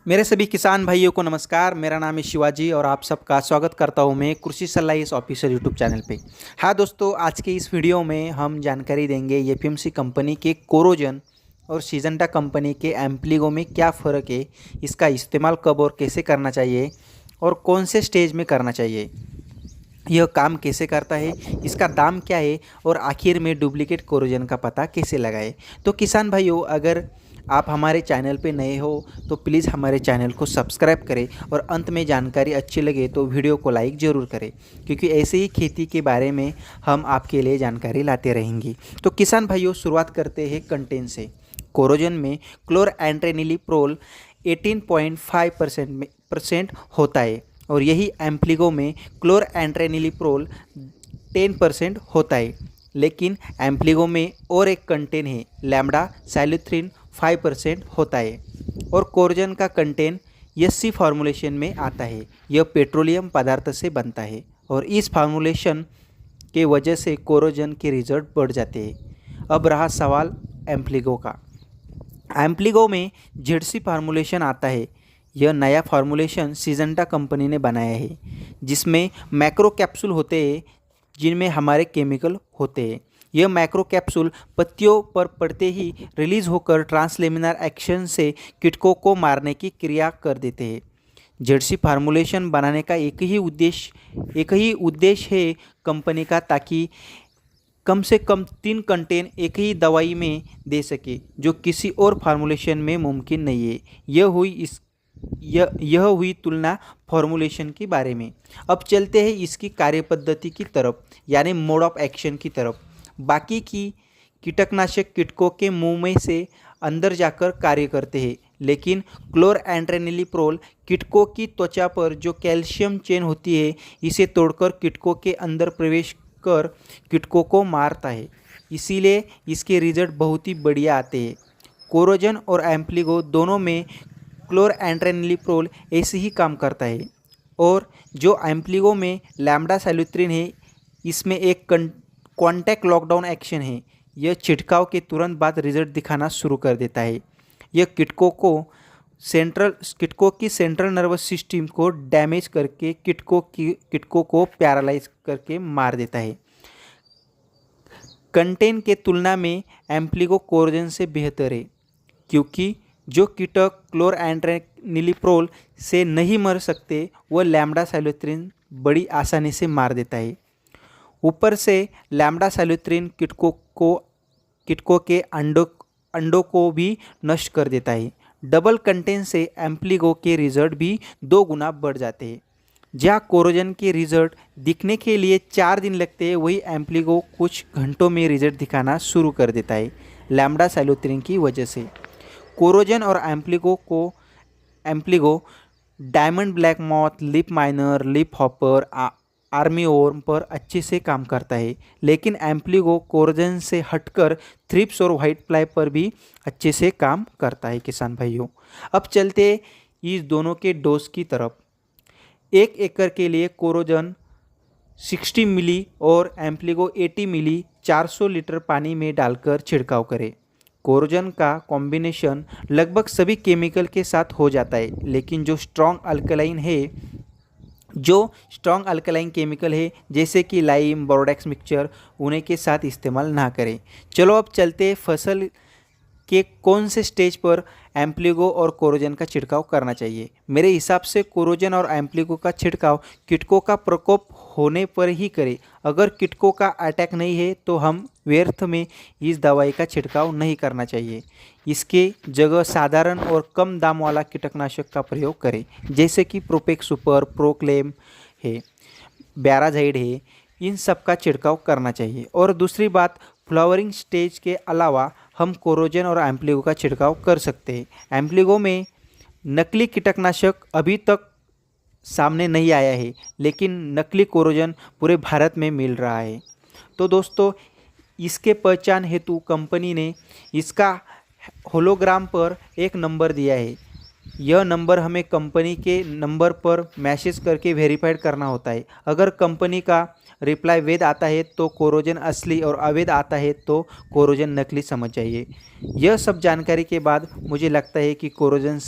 मेरे सभी किसान भाइयों को नमस्कार। मेरा नाम है शिवाजी और आप सबका स्वागत करता हूं मैं कृषि सलाह इस ऑफिशियल यूट्यूब चैनल पे। हाँ दोस्तों, आज के इस वीडियो में हम जानकारी देंगे एपीएमसी कंपनी के कोरोजन और सीजंटा कंपनी के एम्प्लीगो में क्या फ़र्क है, इसका इस्तेमाल कब और कैसे करना चाहिए और कौन से स्टेज में करना चाहिए, यह काम कैसे करता है, इसका दाम क्या है और आखिर में डुप्लीकेट कोरोजन का पता कैसे लगाए। तो किसान भाइयों, अगर आप हमारे चैनल पे नए हो तो प्लीज़ हमारे चैनल को सब्सक्राइब करें और अंत में जानकारी अच्छी लगे तो वीडियो को लाइक ज़रूर करें, क्योंकि ऐसे ही खेती के बारे में हम आपके लिए जानकारी लाते रहेंगे। तो किसान भाइयों, शुरुआत करते हैं कंटेंट से। कोरोजन में क्लोरएंट्रेनिलीप्रोल 18.5% होता है और यही एम्प्लीगो में क्लोरएंट्रेनिलीप्रोल 10% होता है। लेकिन एम्प्लीगो में और एक कंटेंट है, लैम्ब्डा साइलोथ्रिन 5% होता है और कोरोजन का कंटेंट एससी फार्मूलेशन में आता है। यह पेट्रोलियम पदार्थ से बनता है और इस फार्मूलेशन के वजह से कोरोजन के रिजल्ट बढ़ जाते हैं। अब रहा सवाल एम्प्लीगो का। एम्प्लीगो में जेडसी फार्मूलेशन आता है। यह नया फार्मूलेशन सीजंटा कंपनी ने बनाया है, जिसमें मैक्रो कैप्सूल होते हैं जिनमें हमारे केमिकल होते हैं। यह मैक्रो कैप्सूल पत्तियों पर पड़ते ही रिलीज होकर ट्रांसलेमिनार एक्शन से कीटकों को मारने की क्रिया कर देते हैं। जेडसी फार्मूलेशन बनाने का एक ही उद्देश्य है कंपनी का, ताकि कम से कम 3 कंटेंट एक ही दवाई में दे सके, जो किसी और फार्मूलेशन में मुमकिन नहीं है। यह हुई तुलना फॉर्मूलेशन के बारे में। अब चलते हैं इसकी कार्यपद्धति की तरफ, यानी मोड ऑफ एक्शन की तरफ। बाकी की कीटकनाशक कीटकों के मुंह में से अंदर जाकर कार्य करते हैं, लेकिन क्लोरएंट्रेनिलीप्रोल कीटकों की त्वचा पर जो कैल्शियम चेन होती है, इसे तोड़कर कीटकों के अंदर प्रवेश कर कीटकों को मारता है। इसीलिए इसके रिजल्ट बहुत ही बढ़िया आते हैं। कोरोजन और एम्प्लीगो दोनों में क्लोरएंट्रेनिलीप्रोल ऐसे ही काम करता है। और जो एम्प्लीगो में लैम्ब्डा साइलोथ्रिन है, इसमें एक कॉन्टैक्ट लॉकडाउन एक्शन है। यह छिड़काव के तुरंत बाद रिजल्ट दिखाना शुरू कर देता है। यह कीटकों की सेंट्रल नर्वस सिस्टम को डैमेज करके कीटकों को पैरालाइज करके मार देता है। कंटेंट के तुलना में एम्प्लीगो कोरोजन से बेहतर है, क्योंकि जो कीटक क्लोरएंट्रेनिलीप्रोल से नहीं मर सकते, वह लैम्ब्डा साइलोथ्रिन बड़ी आसानी से मार देता है। ऊपर से लैम्ब्डा साइलोथ्रिन कीटकों के अंडों को भी नष्ट कर देता है। डबल कंटेंट से एम्प्लीगो के रिजल्ट भी 2 गुना बढ़ जाते हैं। जहाँ कोरोजन के रिजल्ट दिखने के लिए 4 दिन लगते हैं, वही एम्प्लीगो कुछ घंटों में रिजल्ट दिखाना शुरू कर देता है, लैम्ब्डा साइलोथ्रिन की वजह से। कोरोजन और एम्प्लीगो diamond black moth, leaf miner, leaf hopper, army worm पर अच्छे से काम करता है, लेकिन एम्प्लीगो कोरोजन से हटकर थ्रिप्स और व्हाइट फ्लाई पर भी अच्छे से काम करता है। किसान भाइयों, अब चलते इस दोनों के डोज की तरफ। 1 एकड़ के लिए कोरोजन 60 मिली और एम्प्लीगो 80 मिली 400 लीटर पानी में डालकर छिड़काव करें। कोरोजन का कॉम्बिनेशन लगभग सभी केमिकल के साथ हो जाता है, लेकिन जो स्ट्रॉन्ग अल्कलाइन केमिकल है, जैसे कि लाइम, बोरोडेक्स मिक्सचर, उन्हें के साथ इस्तेमाल ना करें। चलो अब चलते हैं फसल के कौन से स्टेज पर एम्प्लीगो और कोरोजन का छिड़काव करना चाहिए। मेरे हिसाब से कोरोजन और एम्प्लीगो का छिड़काव कीटकों का प्रकोप होने पर ही करें। अगर कीटकों का अटैक नहीं है तो हम व्यर्थ में इस दवाई का छिड़काव नहीं करना चाहिए। इसके जगह साधारण और कम दाम वाला कीटनाशक का प्रयोग करें, जैसे कि प्रोपेक्स सुपर, प्रोक्लेम है, ब्याराजाइड है। इन सब का छिड़काव करना चाहिए। और दूसरी बात, फ्लावरिंग स्टेज के अलावा हम कोरोजन और एम्प्लीगो का छिड़काव कर सकते हैं। एम्प्लीगो में नकली कीटनाशक अभी तक सामने नहीं आया है, लेकिन नकली कोरोजन पूरे भारत में मिल रहा है। तो दोस्तों, इसके पहचान हेतु कंपनी ने इसका होलोग्राम पर एक नंबर दिया है। यह नंबर हमें कंपनी के नंबर पर मैसेज करके वेरीफाइड करना होता है। अगर कंपनी का रिप्लाई वैध आता है तो कोरोजन असली और अवैध आता है तो कोरोजन नकली समझ जाइए। यह सब जानकारी के बाद मुझे लगता है कि कोरोजन से